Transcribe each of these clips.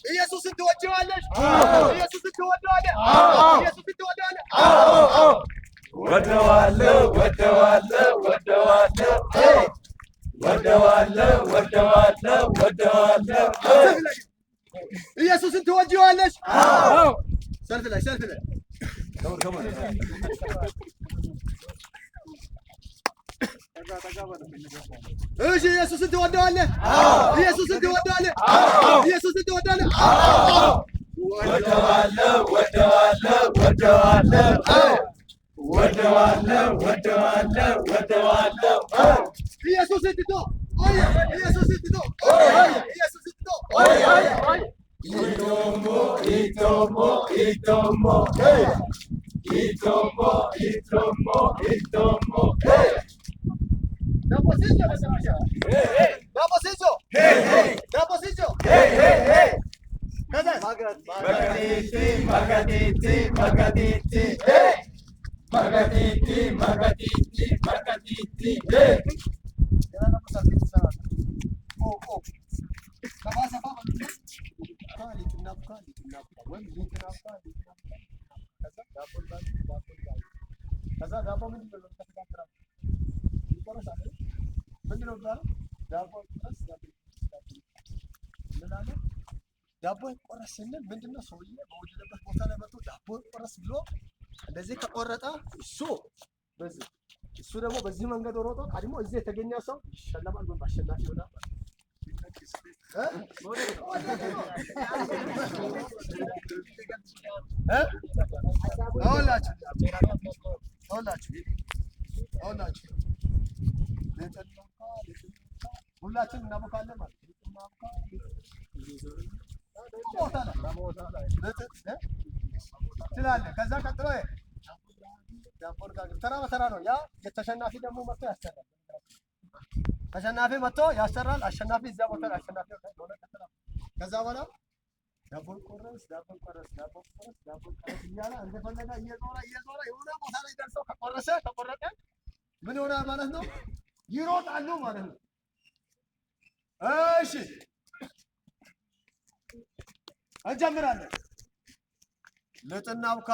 ኢየሱስን ትወጂዋለሽ? ኢየሱስን ትወደዋለህ? ኢየሱስን ትወደዋለህ? ወደዋለሁ ወደዋለሁ ወደዋለሁ ወደዋለሁ ወደዋለሁ ወደዋለሁ። ኢየሱስን ትወጂዋለሽ? ሰልፍ ላይ እሺ፣ ኢየሱስን ትወደዋለህ? ኢየሱስን ትወደዋለህ? ኢየሱስን ትወደዋለህ? ወደዋለሁ ወደዋለሁ ወደዋለሁ ወደዋለሁ ወደዋለሁ ወደዋለሁ። ኢየሱስን ትቶ ኢየሱስን ትቶ ኢየሱስን ትቶ ኢቶሞ ኢቶሞ ኢቶሞ ኢቶሞ ኢቶሞ ኢቶሞ Magaditi, Magaditi, Magaditi, Magaditi, Magaditi, Magaditi, ዳቦ ይቆረስ ስንል ምንድነው? ሰውዬ በወደደበት ቦታ ላይ መጥቶ ዳቦ ይቆረስ ብሎ እንደዚህ ከቆረጠ እሱ ደግሞ በዚህ መንገድ ሮጦ ቀድሞ እዚህ የተገኘ ሰው ይሸለማል፣ ወይም አሸናፊ ይሆናል። ሁላችንም እናቦካለን ማለት ትላለህ። ከዛ ቀጥሎ ተራ በተራ ነው። ያ የተሸናፊ ደግሞ መጥቶ ያሰራል። ተሸናፊ መጥቶ ያሰራል። አሸናፊ እዚያ ቦታ ላይ አሸናፊ ሆነ። ከዛ በኋላ ዳቦ ቆረስ እያለ እንደፈለገ እየዞረ የሆነ ቦታ ላይ ደርሰው ከቆረጠ ምን ይሆናል ማለት ነው? ይሮጣሉ ማለት ነው። እሺ እንጀምራለን። ልጥናብካ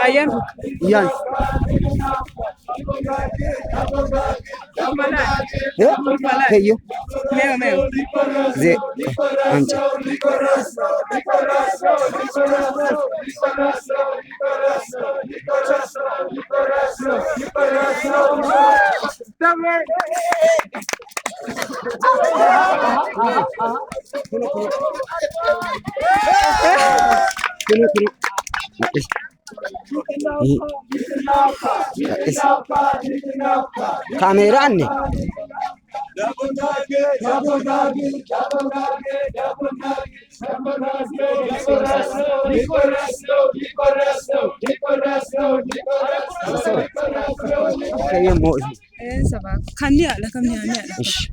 Ayam. Yan. Kayo. Meo. Ze. Ancha. Kuno. Nakis. Nakis. Kameraan ni. Kayo mo. Sabah. Kanya lah kami hanya. Ish.